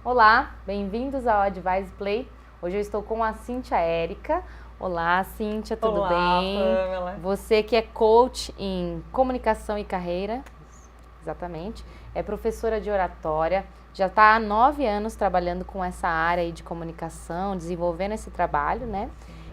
Olá, bem-vindos ao Advice Play. Hoje eu estou com a Cíntia Érica. Olá, Cíntia, tudo Olá, bem? Pamela. Você que é coach em comunicação e carreira, exatamente, é professora de oratória, já está há 9 anos trabalhando com essa área aí de comunicação, desenvolvendo esse trabalho, né?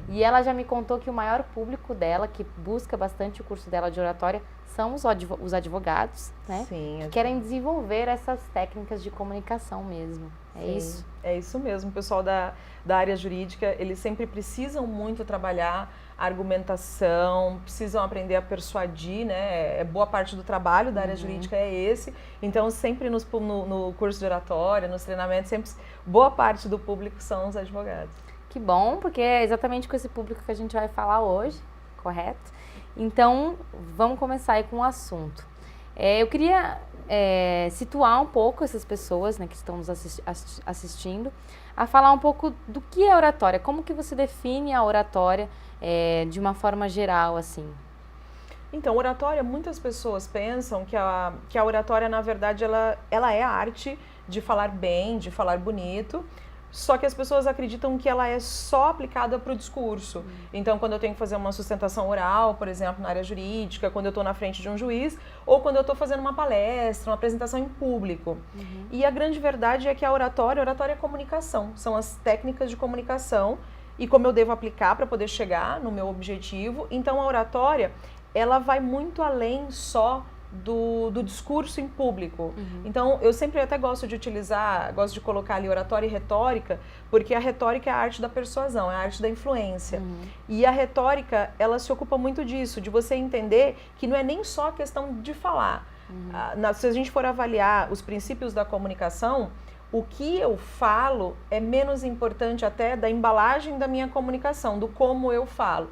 E ela já me contou que o maior público dela, que busca bastante o curso dela de oratória, são os advogados, né? Sim, Que querem desenvolver essas técnicas de comunicação mesmo. É sim, isso? é isso mesmo. O pessoal da área jurídica, eles sempre precisam muito trabalhar a argumentação, precisam aprender a persuadir, né? Boa parte do trabalho da área jurídica é esse. Então, sempre no curso de oratória, nos treinamentos, sempre boa parte do público são os advogados. Que bom, porque é exatamente com esse público que a gente vai falar hoje, correto? Então, vamos começar aí com o assunto. Eu queria situar um pouco essas pessoas, né, que estão nos assistindo, a falar um pouco do que é oratória, como que você define a oratória de uma forma geral, assim. Então, oratória, muitas pessoas pensam que a oratória, na verdade, ela é a arte de falar bem, de falar bonito, só que as pessoas acreditam que ela é só aplicada para o discurso. Então, quando eu tenho que fazer uma sustentação oral, por exemplo, na área jurídica, quando eu estou na frente de um juiz, ou quando eu estou fazendo uma palestra, uma apresentação em público. E a grande verdade é que a oratória é comunicação, são as técnicas de comunicação e como eu devo aplicar para poder chegar no meu objetivo. Então, a oratória, ela vai muito além só do discurso em público. Então, eu sempre até gosto de colocar ali oratória e retórica, porque a retórica é a arte da persuasão, é a arte da influência. E a retórica, ela se ocupa muito disso, de você entender que não é nem só a questão de falar. Se a gente for avaliar os princípios da comunicação, o que eu falo é menos importante até da embalagem da minha comunicação, do como eu falo.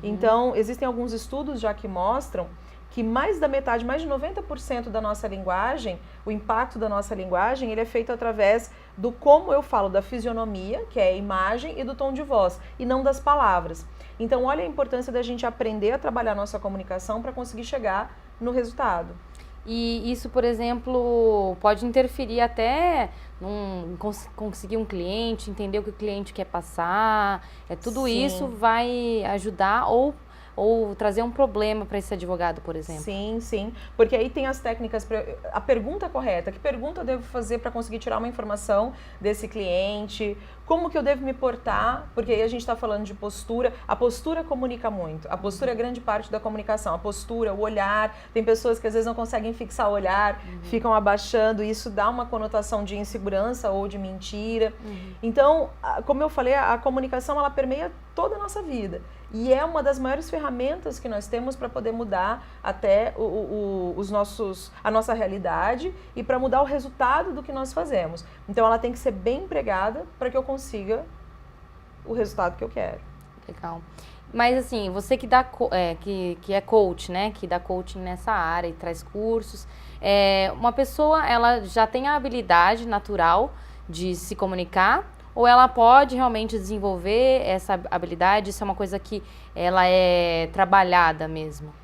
Então, existem alguns estudos já que mostram que mais da metade, mais de 90% da nossa linguagem, o impacto da nossa linguagem, ele é feito através do como eu falo, da fisionomia, que é a imagem, e do tom de voz, e não das palavras. Então, olha a importância da gente aprender a trabalhar a nossa comunicação para conseguir chegar no resultado. E isso, por exemplo, pode interferir até conseguir um cliente, entender o que o cliente quer passar. Tudo Sim. isso vai ajudar ou trazer um problema para esse advogado, por exemplo. Sim, sim. Porque aí tem as técnicas, a pergunta correta. Que pergunta eu devo fazer para conseguir tirar uma informação desse cliente? Como que eu devo me portar? Porque aí a gente está falando de postura. A postura comunica muito. A postura é grande parte da comunicação. A postura, o olhar. Tem pessoas que às vezes não conseguem fixar o olhar, ficam abaixando. E isso dá uma conotação de insegurança ou de mentira. Então, como eu falei, a comunicação ela permeia toda a nossa vida. E é uma das maiores ferramentas que nós temos para poder mudar até a nossa realidade e para mudar o resultado do que nós fazemos. Então, ela tem que ser bem empregada para que eu consiga o resultado que eu quero. Legal. Mas assim, você que é coach, né? Que dá coaching nessa área e traz cursos. Uma pessoa, ela já tem a habilidade natural de se comunicar? Ou ela pode realmente desenvolver essa habilidade? Isso é uma coisa que ela é trabalhada mesmo?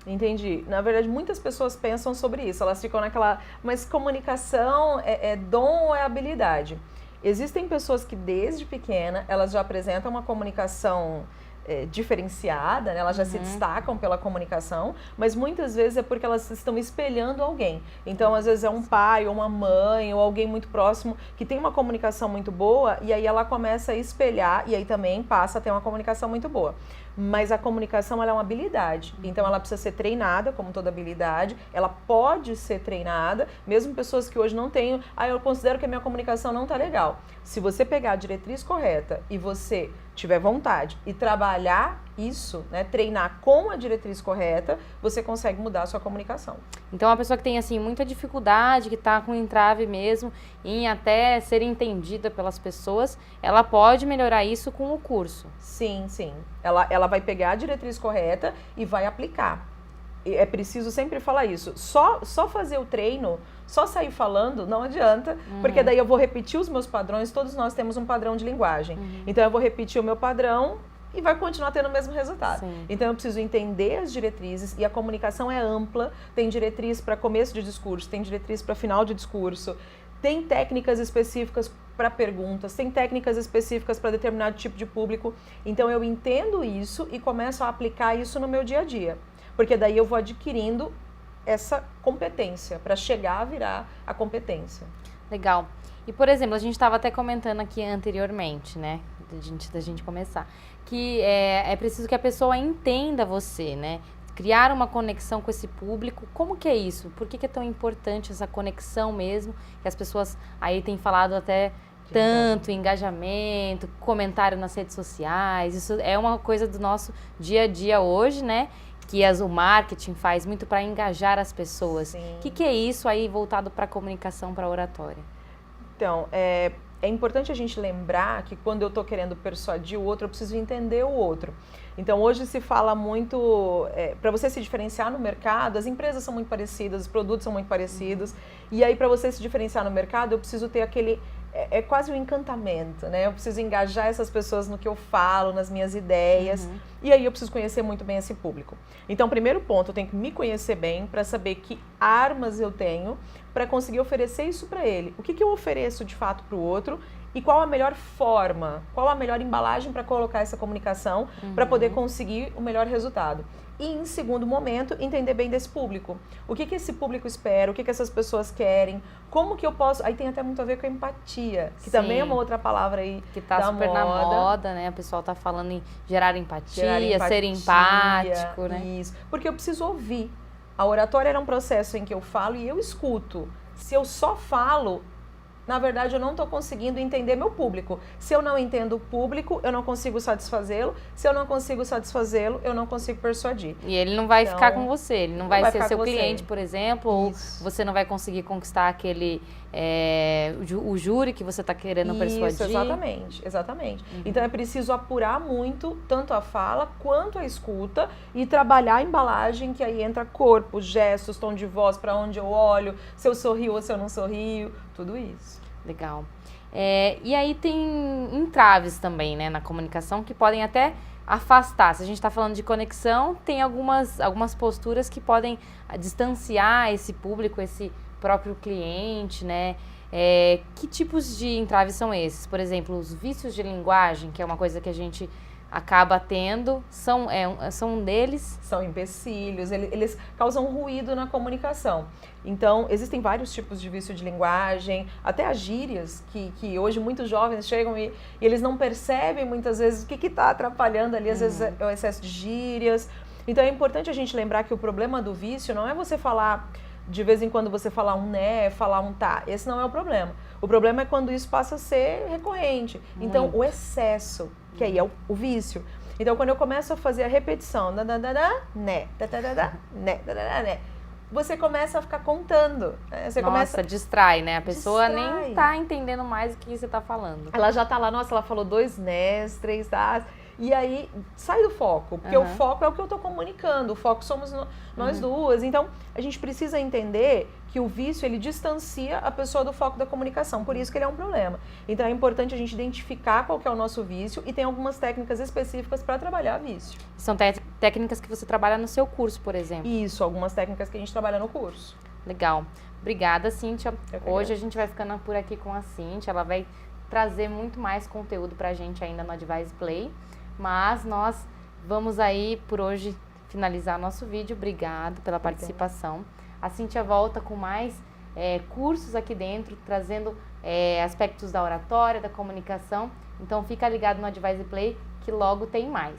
Entendi. Na verdade, muitas pessoas pensam sobre isso. Elas ficam naquela... Mas comunicação é dom ou é habilidade? Existem pessoas que desde pequena, elas já apresentam uma comunicação diferenciada, né? Elas já se destacam pela comunicação, mas muitas vezes é porque elas estão espelhando alguém. Então, às vezes é um pai ou uma mãe ou alguém muito próximo que tem uma comunicação muito boa e aí ela começa a espelhar e aí também passa a ter uma comunicação muito boa. Mas a comunicação ela é uma habilidade, então ela precisa ser treinada, como toda habilidade, ela pode ser treinada, mesmo pessoas que hoje não têm, eu considero que a minha comunicação não está legal. Se você pegar a diretriz correta e você tiver vontade e trabalhar isso, né, treinar com a diretriz correta, você consegue mudar a sua comunicação. Então, uma pessoa que tem assim muita dificuldade, que está com entrave mesmo em até ser entendida pelas pessoas, ela pode melhorar isso com o curso? Sim, sim. Ela vai pegar a diretriz correta e vai aplicar. É preciso sempre falar isso. Só fazer o treino, só sair falando, não adianta, porque daí eu vou repetir os meus padrões, todos nós temos um padrão de linguagem. Então eu vou repetir o meu padrão e vai continuar tendo o mesmo resultado. Sim. Então eu preciso entender as diretrizes e a comunicação é ampla, tem diretriz para começo de discurso, tem diretriz para final de discurso, Tem técnicas específicas para perguntas, tem técnicas específicas para determinado tipo de público. Então eu entendo isso e começo a aplicar isso no meu dia a dia. Porque daí eu vou adquirindo essa competência para chegar a virar a competência. Legal. E, por exemplo, a gente estava até comentando aqui anteriormente, né, da gente começar, que é preciso que a pessoa entenda você, né, criar uma conexão com esse público. Como que é isso? Por que é tão importante essa conexão mesmo, que as pessoas aí têm falado até tanto, engajamento, comentário nas redes sociais, isso é uma coisa do nosso dia a dia hoje, né, que o marketing faz muito para engajar as pessoas. O que é isso aí voltado para a comunicação, para a oratória? Então, é importante a gente lembrar que quando eu estou querendo persuadir o outro, eu preciso entender o outro. Então, hoje se fala muito, para você se diferenciar no mercado, as empresas são muito parecidas, os produtos são muito parecidos, e aí para você se diferenciar no mercado, eu preciso ter aquele, quase um encantamento, né? Eu preciso engajar essas pessoas no que eu falo, nas minhas ideias, e aí eu preciso conhecer muito bem esse público. Então, primeiro ponto, eu tenho que me conhecer bem para saber que armas eu tenho para conseguir oferecer isso para ele. O que eu ofereço de fato para o outro e qual a melhor forma, qual a melhor embalagem para colocar essa comunicação para poder conseguir o melhor resultado. E, em segundo momento, entender bem desse público. O que esse público espera, o que essas pessoas querem, como que eu posso... Aí tem até muito a ver com a empatia, que também é uma outra palavra aí que tá super na moda, né? O pessoal tá falando em gerar empatia, ser empático, né? Isso, porque eu preciso ouvir. A oratória era um processo em que eu falo e eu escuto. Se eu só falo, na verdade eu não estou conseguindo entender meu público. Se eu não entendo o público, eu não consigo satisfazê-lo. Se eu não consigo satisfazê-lo, eu não consigo persuadir. E ele não vai ficar com você, ele não vai ser seu cliente, por exemplo, Isso. ou você não vai conseguir conquistar aquele, o júri que você está querendo persuadir. Isso, exatamente. Então é preciso apurar muito, tanto a fala quanto a escuta e trabalhar a embalagem, que aí entra corpo, gestos, tom de voz, para onde eu olho, se eu sorrio ou se eu não sorrio, tudo isso. Legal. E aí tem entraves também, né, na comunicação que podem até afastar. Se a gente está falando de conexão, tem algumas posturas que podem distanciar esse público, esse próprio cliente, né? Que tipos de entraves são esses? Por exemplo, os vícios de linguagem, que é uma coisa que a gente acaba tendo, são um deles? São empecilhos, eles causam ruído na comunicação. Então, existem vários tipos de vício de linguagem, até as gírias, que hoje muitos jovens chegam e eles não percebem muitas vezes o que está atrapalhando ali, às vezes é o excesso de gírias. Então, é importante a gente lembrar que o problema do vício não é você falar, de vez em quando você falar um né, falar um tá, esse não é o problema. O problema é quando isso passa a ser recorrente. Então, o excesso, que aí é o vício. Então, quando eu começo a fazer a repetição, né, né, você começa a ficar contando. Né? Você distrai, né? A pessoa nem tá entendendo mais o que você tá falando. Ela já tá lá, nossa, ela falou 2 nés, 3 das. E aí, sai do foco, porque o foco é o que eu tô comunicando, o foco somos nós duas. Então, a gente precisa entender que o vício, ele distancia a pessoa do foco da comunicação, por isso que ele é um problema. Então, é importante a gente identificar qual que é o nosso vício e tem algumas técnicas específicas para trabalhar vício. São técnicas que você trabalha no seu curso, por exemplo? Isso, algumas técnicas que a gente trabalha no curso. Legal. Obrigada, Cíntia. Hoje a gente vai ficando por aqui com a Cíntia, ela vai trazer muito mais conteúdo pra gente ainda no Advise Play. Mas nós vamos aí, por hoje, finalizar nosso vídeo. Obrigado pela participação. A Cíntia volta com mais cursos aqui dentro, trazendo aspectos da oratória, da comunicação. Então, fica ligado no Advise Play, que logo tem mais.